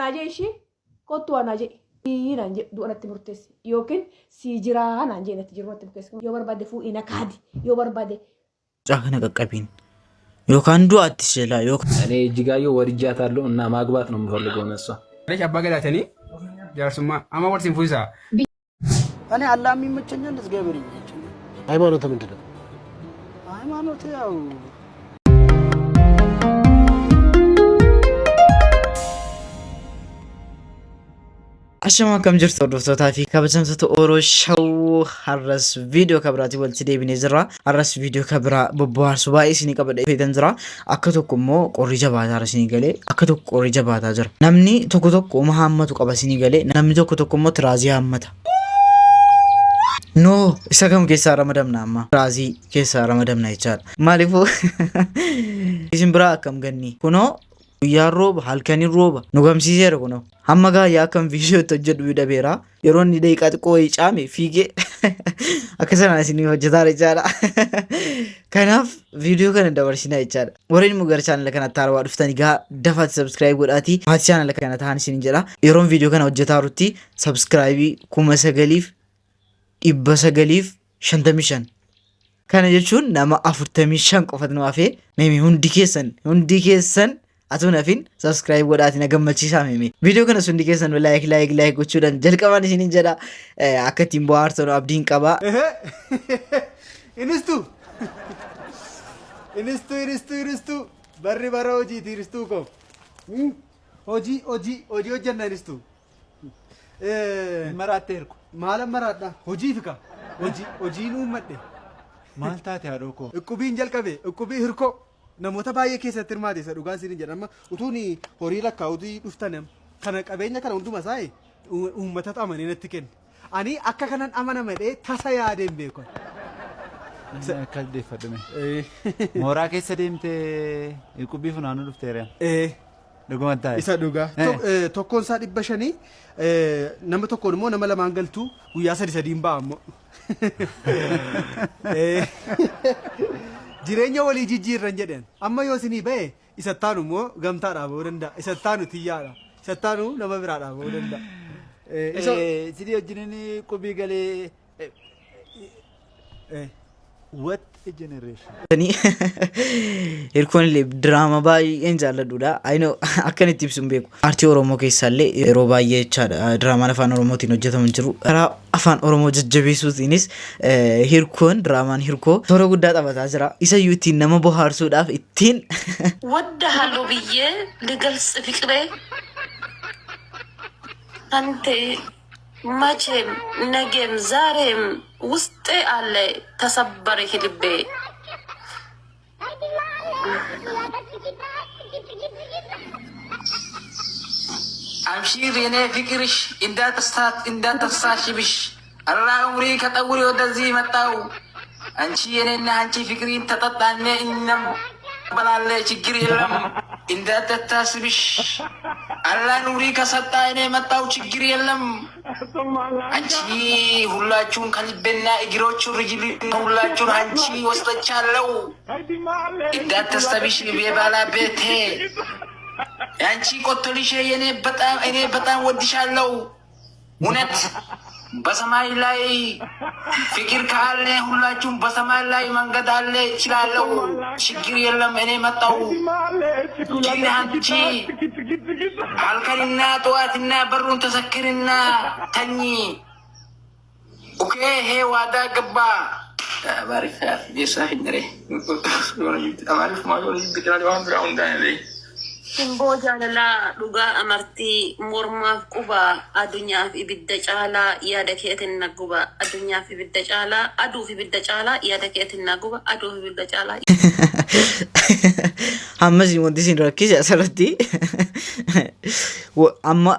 Najeshi kottu anaje nanje du'anatti murteessi yookiin si jiraa nanje natti jiruutti murteessi yoo barbaade fu ina kaadi yoo barbaade ጫከነ ቀቀቢን ዮካን ዱአት ይችላ ዮካ እኔ እጅጋዮ ወርጃታለሁ እና ማግባት ነው የምፈልገው ነሷ ለሽ አባገዳተኒ ጃርሱማ አማወርሲን ፉይሳ እኔ አላህ የሚመቸኛል እግዚአብሔር ይመቸኛል ሃይማኖት ምንድነው ሃይማኖት ያው አሸማ ከምጅርት ወዶፍቶታ ፊ ከበሰምሰቱ ኦሮ ሻው ሐረስ ቪዲዮ ከብራቲ ወልቲ ዴቢኔ ዝራ ሐረስ ቪዲዮ ከብራ በቧር ሱባኤ ሲኒ ቀበደ ፈይተን ዝራ አከቶኩሞ ቆሪ ጀባታ ረሲኒ ገሌ አከቶኩ ቆሪ ጀባታ ዝራ ነምኒ ቶኮቶኩ መሐመቱ ቀበሲኒ ገሌ ነምኒ ቶኮቶኩሞ ትራዚ አመታ ኖ ኢሳከም ኬሳ ረመደምናማ ትራዚ ኬሳ ረመደምና ይቻል ማሊፉ ኢሲምብራ አከም ገኒ ኩኖ ያሮብ halkani roba nu gamsiseera kuno hammaga yaakam video tojjedhu widabeera yeroonni deeqat qoy caame fiige akasana isini hojjetaara jechaadha kanaaf video kana dabarsina jechaadha warreen mugar channel kana tarwa dhuftani gaa dafat subscribe godhaati maati channel kana ta'an isin jedha yeroon video kana hojjetaarutti subscribe kuma sagaliif dhibba sagaliif 55 kana jechuun nama 45 qofatu nu hafe memi hundi keessan atuna fin subscribe godhaati nagammachiisa meme video kana sundi keessan like gochuudhaan jalqabaan isin jedha akka timbo aartano abdiin qaba inistu barri bara hojii tiristu ko hojii hojjanna inistu maraatteerku maala maraadha hojii fika hojiin uummadhe maal taate haadhoo ko uqubiin jalqabe uqubii hirko namoota baay'ee keessatti hirmaate isa dhugaan siin jedhama utuuni horii lakkaa'utii dhuftanam kana qabeenya kana hunduma isaa uummata amanee natti kenna ani akka kanan amana malee tasa yaadeen beekon akkas deeffadhume mooraa keessa deemte qubii funaanuu dhufteera dhuguma taa'e isa dhugaa tokkoon isaa 500 nama tokkoon immoo nama lamaan galtuu guyyaa 3 ba'a ammoo jireenya walii jijjiirran jedhan amma yoo isinii ba'e isattaanu immoo gamtaadhaa ba'uu danda'a isattaanu tiyyaadha isattaanu nama biraadhaa ba'uu danda'a sidii wajjiniin qubii galee what a generation hirkoon illee diraama baay'een jaalladhuudha ayino akkanitti ibsuun beeku aartii oromoo keessaallee yeroo baay'ee jechaadha diraamaan afaan oromootiin hojjetamu jiru karaa afaan oromoo jajjabeessuutiinis hirkoon diraamaan hirkoo toora guddaa taphataa jira isayyuu ittiin nama bohaarsuudhaaf ittiin ወድሃለሁ ብዬ ልገልጽ ፍቅሬ አንተ መቼም ነገም ዛሬም ውስጤ አለ ተሰበረ ልቤ አብሽር የኔ ፍቅርሽ እንዳትሳሽብሽ አራ ዑምሪ ከጠውሪ ወደዚህ መጣው አንቺ የኔና አንቺ ፍቅሪን ተጠጣነ እኛም በላለ ችግር የለም እንዳትታስብሽ አራ ዑምሪ ከሰጣ እኔ መጣው ችግር የለም አንቺ ሁላችሁን ከልቤና እግሮቹ ርጅል ሁላችሁን አንቺ ወስደቻለሁ እንዳትታስብሽ የባላ ቤቴ አንቺ ቆጥልሽ እኔ በጣም ወድሻለሁ እውነት በሰማይ ላይ ፍቅር ካለ ሁላችሁም በሰማይ ላይ መንገድ አለ ይችላልው ችግር የለም እኔ መጣው ግን አንቺ አልከሪና ጠዋትና በሩን ተሰክርና ተኝ ኦኬ ሄ ዋዳ ገባ ባሪፍ የሳህ ነሬ አማሪፍ ማጆ ይብጥራል ዋን ብራውን ዳይሌ Simbo jaalala dhugaa amartii mormaaf quba addunyaaf ibidda caalaa yaada keetiin naguba addunyaaf ibidda caalaa aduuf ibidda caalaa yaada keetiin naguba aduuf ibidda caalaa amma si wanti sin rakkise asirratti amma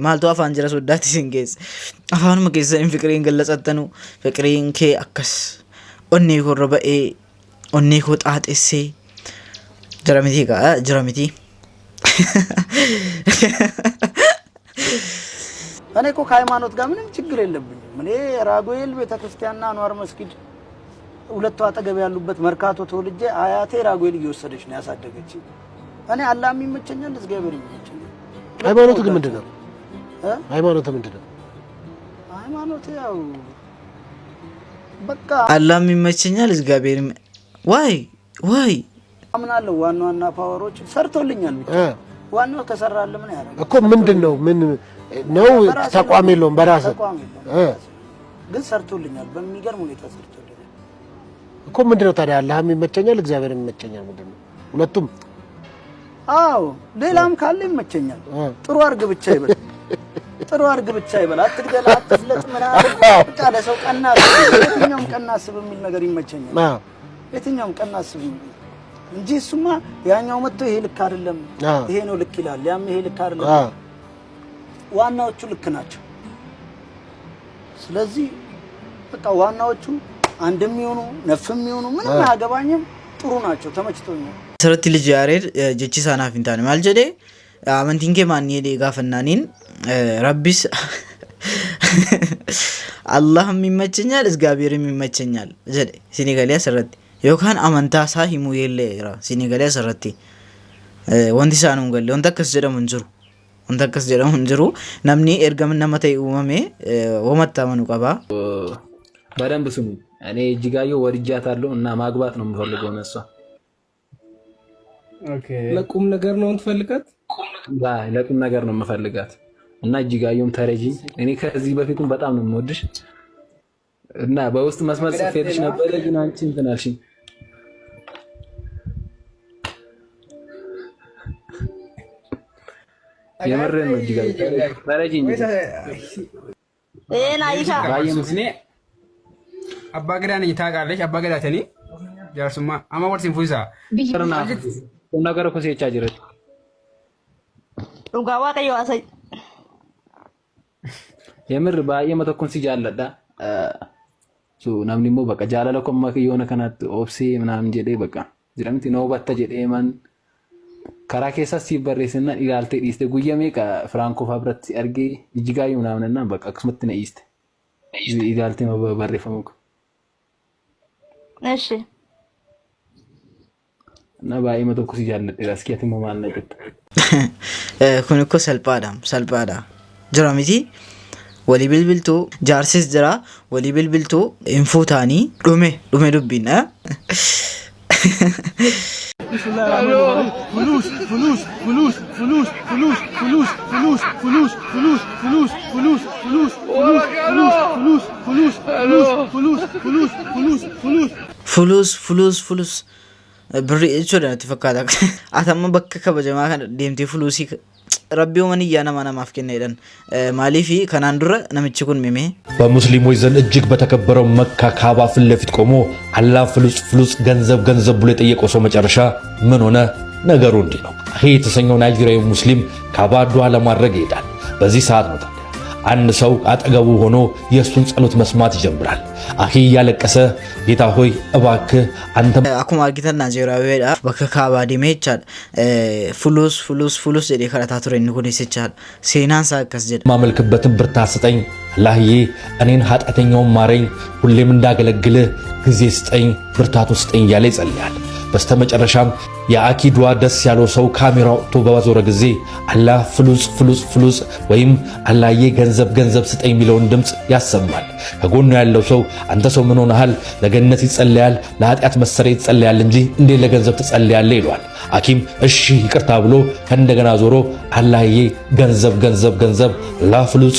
maaltu afaan jira soddaatti sin geesse afaanuma keessa hin fiqiriin gallaxattanu fiqiriin kee akkas onnee korra ba'ee onnee koo xaaxessee jiramiti እኔ እኮ ከሃይማኖት ጋር ምንም ችግር የለብኝም እኔ ራጉኤል ቤተክርስቲያንና አንዋር መስጊድ ሁለቱ አጠገብ ያሉበት መርካቶ ተወልጄ አያቴ ራጉኤል እየወሰደች ነው ያሳደገች እኔ አላህም ይመቸኛል እግዚአብሔር ይመቸኛል። ሃይማኖት ግን ምንድነው? ሃይማኖት ምንድነው? ሃይማኖት ያው በቃ አላህም ይመቸኛል እግዚአብሔር ዋይ አምናለሁ። ዋና ፓወሮች ሰርቶልኛል ብቻ ዋናው ከሰራለ ምን ያደርጋል እኮ ምንድነው? ምን ነው ተቋም የለውም በራስ ግን ሰርቶልኛል። በሚገርም ሁኔታ ሰርቶልኛል እኮ። ምንድነው ታዲያ አላህም ይመቸኛል እግዚአብሔር ይመቸኛል ምንድነው? ሁለቱም አዎ ሌላም ካለ ይመቸኛል። ጥሩ አርግ ብቻ ይበል ጥሩ አርግ ብቻ ይበል። አትግደል፣ አትፍለጥ ምናምን በቃ ለሰው ቀና የትኛውም ቀና አስብ የሚል ነገር ይመቸኛል። የትኛውም ቀና አስብ እንጂ እሱማ ያኛው መጥቶ ይሄ ልክ አይደለም ይሄ ነው ልክ ይላል፣ ያም ይሄ ልክ አይደለም። ዋናዎቹ ልክ ናቸው። ስለዚህ በቃ ዋናዎቹ አንድም ይሆኑ ነፍም ይሆኑ ምንም አያገባኝም፣ ጥሩ ናቸው፣ ተመችቶኛል። ሰረቲ ልጅ ያሬድ ጀቺሳና ፊንታን ማልጀዴ አመንቲንኬ ማን የዴ ጋፈናኒን ረቢስ አላህም ይመቸኛል እግዚአብሔርም ይመቸኛል ጀዴ ሲኒጋሊያ ሰረቲ ዮካን አመንታ ሳ ሂሙ የለ ሲኒጋሊያ ሰረቲ ወንዲ ሳኑ ገለ ወንተከስ ጀደሙ እንጅሩ ነምኒ ኤርገም ነመተይ ኡመሜ ወመታ መኑ ቀባ በደንብ ስሙ። እኔ እጅጋየሁ ወድጃታለሁ እና ማግባት ነው የምፈልገው ነሷ። ኦኬ ለቁም ነገር ነው የምትፈልጋት? ለቁም ነገር ነው የምፈልጋት እና እጅጋየሁም ተረጂኝ። እኔ ከዚህ በፊትም በጣም ነው የምወድሽ እና በውስጥ መስመር ጽፌልሽ ነበር፣ ግን አንቺ እንትን አልሽኝ። የመረን ነው እጅጋየሁ ተረጂኝ። አይሻ ባየምስኔ አባገዳ ነኝ ታውቃለሽ? አባገዳ ተኒ ጃርሱማ አማ ወርሲን ፉይሳ ቢሽርና ነገር እኮ ሲቻ ጅረት ዱጋዋ ቀዩ አሰይ የምር ባየመ ተኮን ሲጃለዳ namni immoo bakka jaalala komma yoona kanatti obsee ምናምን jedhee bakka jedhamti noo batta jedhee man karaa keessas siif barreessinna ilaaltee dhiiste guyyaa meeqa Firankoo Fabratti argee Ijjigaayyuu ምናምንና bakka akkasumatti na dhiiste ilaaltee barreeffamu እሺ እና baay'ee tokko si jaalladheera እስኪ ati immoo maal na jetta kun እኮ salphaadha jira miti wali bilbiltu jaarsis jira wali bilbiltu infuutaani dhume dubbiin fulus birri jechuudha natti fakkaata. Atamma bakka kabajamaa kana deemtee fuluusii rabbii uumanii yaa namaaf kenneedhaan maaliif kanaan dura namichi kun mimee በሙስሊሞች ዘንድ እጅግ በተከበረው መካ ካባ ፊት ለፊት ቆሞ አላህ ፍሉስ ገንዘብ ብሎ የጠየቀው ሰው መጨረሻ ምን ሆነ? ነገሩ እንዲህ ነው። ይሄ የተሰኘው ናይጄሪያዊ ሙስሊም ካባ ዱዓ ለማድረግ ይሄዳል። በዚህ ሰዓት ነው አንድ ሰው አጠገቡ ሆኖ የሱን ጸሎት መስማት ይጀምራል። አኺ ያለቀሰ ጌታ ሆይ እባክህ አንተ አኩማ አርጊተን ናይጄሪያዊዳ በከካባ ዲሜቻል ፍሉስ ዴ ከራታቱረ ንጉን ይስቻል ሴናን ሳከስ ጀድ ማመልክበትን ብርታት ስጠኝ አላህዬ እኔን ኃጢአተኛውን ማረኝ ሁሌም እንዳገለግልህ ጊዜ ስጠኝ ብርታቱ ስጠኝ ያለ ይጸልያል። በስተመጨረሻም የአኪ ዱዓ ደስ ያለው ሰው ካሜራው ተባዞረ ጊዜ አላህ ፍሉስ ወይም አላህዬ ገንዘብ ስጠኝ የሚለውን ድምጽ ያሰማል። ከጎኑ ያለው ሰው አንተ ሰው ምን ሆነሃል? ለገነት ይጸልያል ለኃጢአት መሰረይ ይጸልያል እንጂ እንዴ ለገንዘብ ትጸልያለህ ይሏል። አኪም እሺ ይቅርታ ብሎ እንደገና ዞሮ አላህዬ ገንዘብ አላህ ፍሉስ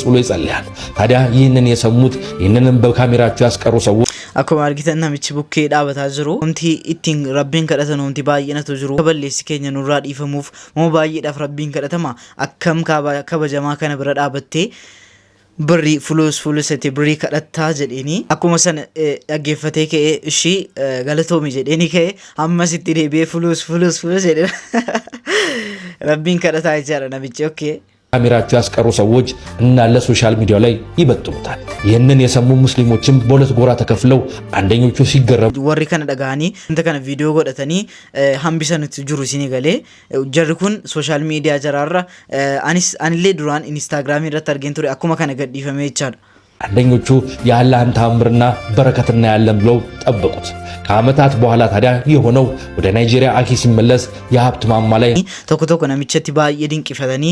ብሎ ይጸልያል። ታዲያ ይህንን የሰሙት ይህንንም በካሜራቸው ያስቀሩ ሰዎች akkuma argitan namichi bukkee dhaabataa jiru wanti ittiin rabbiin kadhatan wanti baay'inatu jiru kaballeessi keenya nurraa dhiifamuuf moo baay'eedhaaf rabbiin kadhatama akkam kabajamaa kana bira dhaabattee birri fulusati birri kadhattaa jedheeni akkuma san dhaggeeffatee ka'ee ishii galatoomi jedheeni ka'ee ammas itti deebi'ee fulus jedhee rabbiin kadhataa jechaadha namichi okay ካሜራቸው ያስቀሩ ሰዎች እናለ ሶሻል ሚዲያ ላይ ይበጥሙታል። ይህንን የሰሙ ሙስሊሞችም በሁለት ጎራ ተከፍለው አንደኞቹ ሲገረሙ ወሪ ከነ ደጋኒ እንተ ከነ ቪዲዮ ጎደተኒ ሃምቢሰኑት ጅሩ ሲኒገሌ ጀርኩን ሶሻል ሚዲያ ጀራራ አንሌ ዱራን ኢንስታግራም ይረት አርገን ቱሪ አኩማ ከነ ገዲፈሜ ይቻል አንደኞቹ የአላህን ተአምርና በረከት እናያለን ብለው ጠበቁት። ከዓመታት በኋላ ታዲያ የሆነው ወደ ናይጄሪያ አኪ ሲመለስ የሀብት ማማ ላይ ቶኮ ነሚቸቲ ባየ ድንቅፈተኒ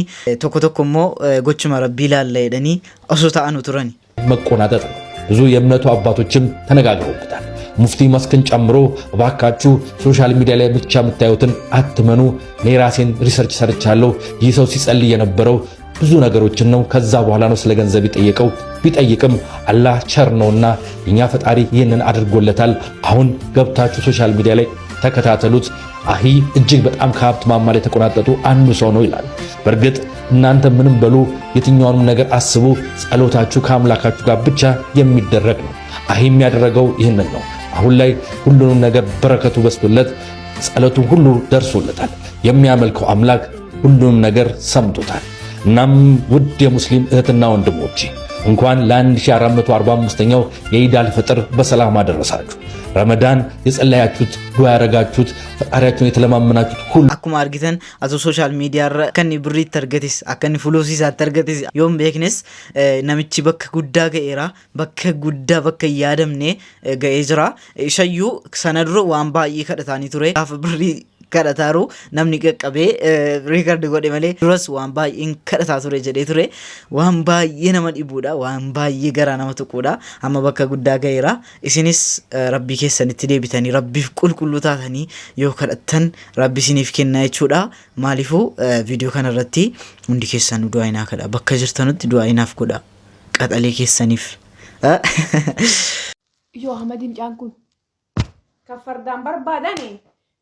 ቶኮ ሞ ጎችማ ረቢ ላለ ሄደኒ እሱ ተአኑ ቱረኒ መቆናጠጥ ነው። ብዙ የእምነቱ አባቶችም ተነጋግረውበታል። ሙፍቲ መስክን ጨምሮ እባካችሁ ሶሻል ሚዲያ ላይ ብቻ የምታዩትን አትመኑ፣ እኔ ራሴን ሪሰርች ሰርቻለሁ፣ ይህ ሰው ሲጸልይ የነበረው ብዙ ነገሮችን ነው፣ ከዛ በኋላ ነው ስለ ገንዘብ የጠየቀው። ቢጠይቅም አላህ ቸር ነውና የኛ ፈጣሪ ይህንን አድርጎለታል። አሁን ገብታችሁ ሶሻል ሚዲያ ላይ ተከታተሉት። አሂ እጅግ በጣም ከሀብት ማማ ላይ የተቆናጠጡ አንዱ ሰው ነው ይላል። በእርግጥ እናንተ ምንም በሉ የትኛውንም ነገር አስቡ፣ ጸሎታችሁ ከአምላካችሁ ጋር ብቻ የሚደረግ ነው። አሂ የሚያደረገው ይህንን ነው። አሁን ላይ ሁሉንም ነገር በረከቱ በስቶለት ጸሎቱ ሁሉ ደርሶለታል። የሚያመልከው አምላክ ሁሉንም ነገር ሰምቶታል። እናም ውድ የሙስሊም እህትና ወንድሞቼ እንኳን ለ1445ኛው የኢድ አልፈጥር በሰላም አደረሳችሁ። ረመዳን የጸለያችሁት ዱዓ ያረጋችሁት ፈጣሪያችሁን የተለማመናችሁት ሁሉ አኩማ አርጊተን አቶ ሶሻል ሚዲያ ከኒ ብሪ ተርገቲስ አከኒ ፍሎሲስ አተርገቲስ ዮም ቤክነስ ነምቺ በከ ጉዳ ገኤራ በከ ጉዳ በከ ያደምኔ ገኤጅራ ሸዩ ሰነድሮ ዋንባ ይከደታኒ ቱሬ አፍ ብሪ kadhataru namni qaqqabe record godhe male duras waan baay'een kadhataa ture jedhee ture waan baay'ee nama dhibuudha waan baay'ee garaa nama tuquudha amma bakka guddaa ga'eera isinis rabbii keessanitti deebitanii rabbiif qulqulluu taatanii yoo kadhattan rabbi isiniif kenna jechuudha maaliifuu viidiyoo kana irratti hundi keessan du'aa inaa kadha bakka jirtanutti du'aa inaaf godha qaxalee keessaniif yoo Ahmadiin caankun kaffardaan barbaadani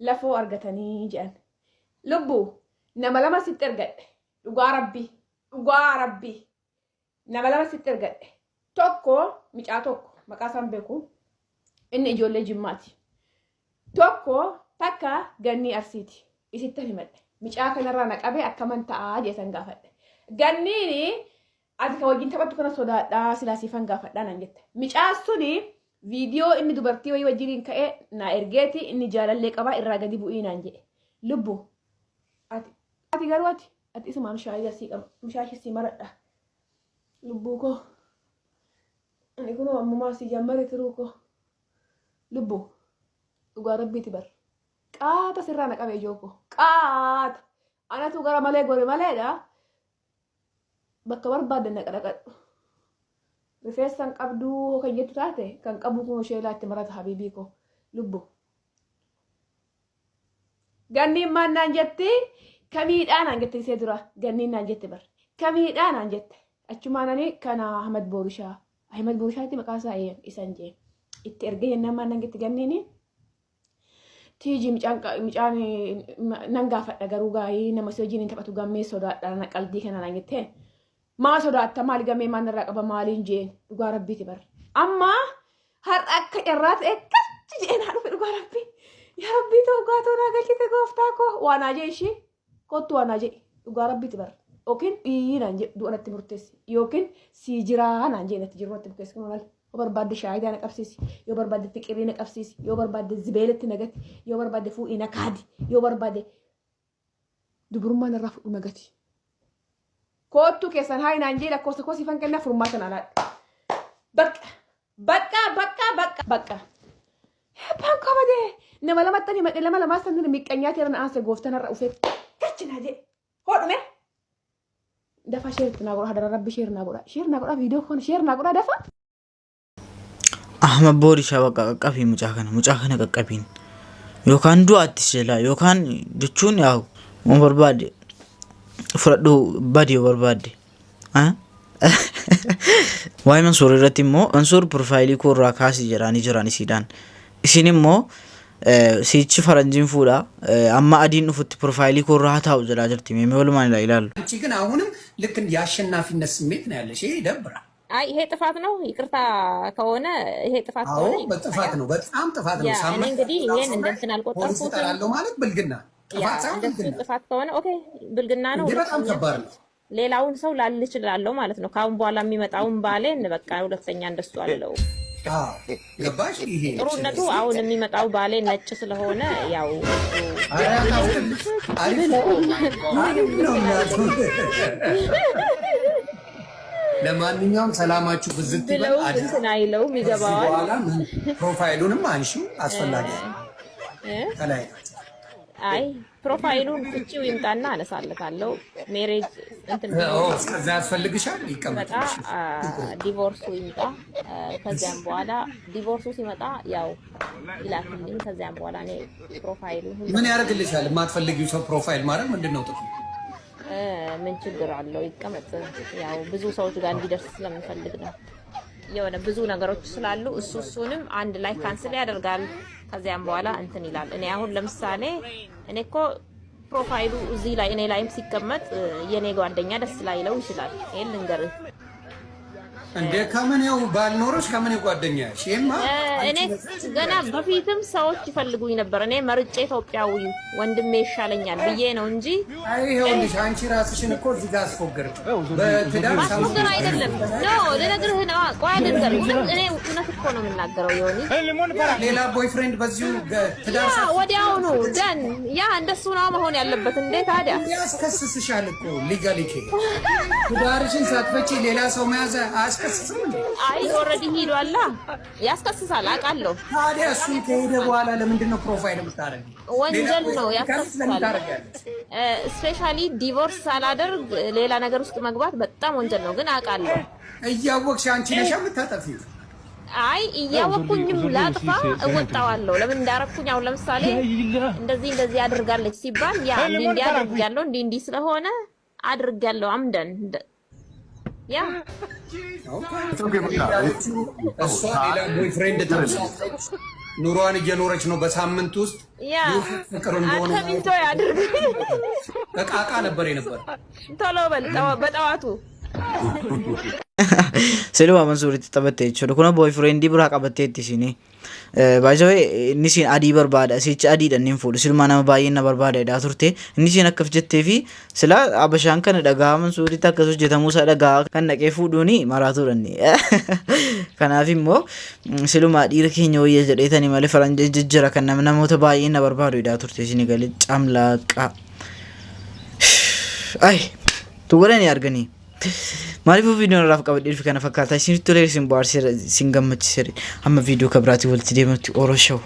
lafoo argatanii jedhan lubbu nama lama sitti ergadhe dhugaa rabbii nama lama sitti ergadhe tokko micaa tokko maqaa isaan beeku inni ijoollee jimmaati tokko takka gannii arsiiti isitti himadhe micaa kanarraa naqabe akkaman ta'aa jeesan gaafadhe ganniini ati ka wajjin taphattu kana sodaadhaa silaasiifan gaafadhaa nan jette micaa suni viidiyoo inni dubartii wayii wajjiniin ka'ee na ergeeti inni jaalallee qabaa irraa gadi bu'ii naan jedhe lubbu ati garuu ati isumaan shaashii maradha lubbuu koo ani kunoo ammumaa si jammare turuu koo lubbu dhugaa rabbiiti bar qaata sirraa na qabe ijoo koo qaata anatu gara malee gore maleedha bakka barbaadde na qadhaqadhu rifeessan qabduu kan jettu taate kan qabu kun sheelaatti marata habiibii koo lubbu ganniin maan naan jetti kamiidhaan naan jette isee dura ganniin naan jette bar kamiidhaan naan jette achumaanani kana Ahmad Boorishaatti maqaa isaa isan jee itti ergee yennaan maan naan jetti ganniini tiiji micaan nan gaafadha garuu gaayii nama si wajjin hin taphatu gammee sodaadha na qalbii kana naan jettee maa sodaata maali gamee maan irraa qaba maaliin jeen dhugaa rabbiiti bar amma har'a akka irraa ta'e kachi jeen haa dhufe dhugaa rabbii yaa rabbii ta'u gaatoo naa galchite gooftaa koo waanaa jee ishee kottu waanaa jee dhugaa rabbiiti bar yookiin dhiinaan jee du'a natti murteessi yookiin sii jiraa naan jee natti jiru natti murteessi kun maal yoo barbaadde shaayidaa na qabsiisi yoo barbaadde fiqirii na qabsiisi yoo barbaadde zibeeletti nagati yoo barbaadde fuudhii na kaadi yoo barbaadde dubrummaan irraa fudhu nagati kootu keessan haa inaan jee lakkoofsa koo siifan kennaa furmaata alaadha bakka hebbaan kabadee nama lamattanii madhe lama sanni miqqanyaa teeran aansa gooftan irra ufee gachinaa jee hodhume dafa sheerti naa godha hadara rabbi sheer naa godha viidiyoo kun sheer naa godha dafa Ahmad Boorishaa bakka qaqqabii mucaa kana qaqqabiin yookaan du'aattis jala yookaan jechuun yaa'u moo barbaade fudhadhu badii barbaadde waa'ee Mansuur irratti immoo Mansuur piroofaayilii koo irraa kaasii jiraan isiidhaan isin immoo sichi faranjiin fuudha amma adiin dhufutti piroofaayilii koo irraa taa'u jedhaa jirti mee walumaan ilaalu አንቺ ግን አሁንም ልክ የአሸናፊነት ስሜት ነው ያለሽ ይሄ ይደብራል አይ ይሄ ጥፋት ነው ይቅርታ ከሆነ ይሄ ጥፋት ከሆነ ጥፋት ነው በጣም ጥፋት ነው ሳምንት እንግዲህ ይሄን እንደንትን አልቆጠርኩት ያለው ማለት ብልግና ጥፋት ከሆነ ኦኬ ብልግና ነው በጣም ከባድ ነው ሌላውን ሰው ላል ይችላልው ማለት ነው ካሁን በኋላ የሚመጣውን ባሌን በቃ ሁለተኛ እንደሱ አለው ገባሽ ይሄ ጥሩነቱ አሁን የሚመጣው ባሌ ነጭ ስለሆነ ያው ለማንኛውም ሰላማችሁ ብዝት ይበል። እንትን አይለውም ይገባዋል። በኋላ ፕሮፋይሉንም አንሺው አስፈላጊ ከላይ አይ ፕሮፋይሉን ፍቺው ይምጣና አነሳለታለሁ። ሜሬጅ እንትን እስከዛ ያስፈልግሻል ይቀመጥ ዲቮርሱ ይምጣ። ከዚያም በኋላ ዲቮርሱ ሲመጣ ያው ይላክልኝ። ከዚያም በኋላ እኔ ፕሮፋይሉን ምን ያደርግልሻል? የማትፈልጊው ሰው ፕሮፋይል ማለት ምንድነው ጥቅሙ? ምን ችግር አለው? ይቀመጥ። ያው ብዙ ሰዎች ጋር እንዲደርስ ስለምፈልግ ነው። የሆነ ብዙ ነገሮች ስላሉ እሱንም አንድ ላይ ካንስል ያደርጋል። ከዚያም በኋላ እንትን ይላል። እኔ አሁን ለምሳሌ እኔ እኮ ፕሮፋይሉ እዚህ ላይ እኔ ላይም ሲቀመጥ የኔ ጓደኛ ደስ ላይለው ይችላል። ይሄን ልንገርህ እንደ ከመኔው ባልኖርሽ ከመኔው ጓደኛሽ ይሄማ እኔ ገና በፊትም ሰዎች ይፈልጉኝ ነበር። እኔ መርጬ ኢትዮጵያዊ ወንድሜ ይሻለኛል ብዬ ነው እንጂ አይ ይኸውልሽ አንቺ ራስሽን እኮ እዚህ ጋር አስፎገርሽ በትዳር ማስፎገር አይደለም ልነግርህ ነው። ቆይ ልንገርህ እኔ እውነት እኮ ነው የምናገረው። ይሆኒ ሌላ ቦይፍሬንድ በዚሁ ትዳር ወዲያውኑ ደን ያ እንደሱ ነው መሆን ያለበት። እንዴ ታዲያ ያስከስስሻል እኮ ሊጋሊ ትዳርሽን ሳትፈቺ ሌላ ሰው መያዝ አይ ኦልሬዲ ሄዷላ። ያስከስሳል አውቃለሁ። ታዲያ እሱ ከሄደ በኋላ ለምንድን ነው ፕሮፋይል የምታደርጊው? ወንጀል ነው ያስከስሳል። ስፔሻሊ ዲቮርስ ሳላደርግ ሌላ ነገር ውስጥ መግባት በጣም ወንጀል ነው። ግን አውቃለሁ። እያወቅሽ አንቺ ነሽ የምታጠፊው። አይ እያወቅኩኝም ላጥፋ እወጣዋለሁ። ለምን እንዳረኩኝ አሁን ለምሳሌ እንደዚህ አድርጋለች ሲባል ያ እንዲህ አድርጋለሁ እንዲህ ስለሆነ አድርጋለሁ አምደን ያ እሷ ሌላ ቦይፍሬንድ ተብላለች። ኑሯን እየኖረች ነው። በሳምንት ውስጥ ፍቅር እንደሆነ አንተ ያድርግ እቃቃ ነበር የነበር ቶሎ በል በጠዋቱ Seluma Mansuuritti taphatte jechuudha. Kun boyfriend biraa qabatteetti isin. Baay'ee inni isin adii barbaada. Sichi adiidhaan hin fuudhu. Silmaa nama baay'ee na barbaada turte. Inni isin akkaf jettee fi sila abashaan kana dhagaa Mansuuritti akkas hojjetamuu isaa dhagaa kan dhaqee fuudhuuni maraatuudhaan. Kanaaf immoo siluma dhiira keenya wayya jedheetanii malee faranja jijjira kan namoota baay'ee na barbaadu turte isin galee camlaaqa. Ay tu godhanii arganii. Maaliif viidiyoon irraa qabadhee dhufe kana fakkaata? Isinitti tolee isin bohaarseera isin gammachiiseera. Amma viidiyoo kabiraatti walitti deemnutti ooloo sha'u.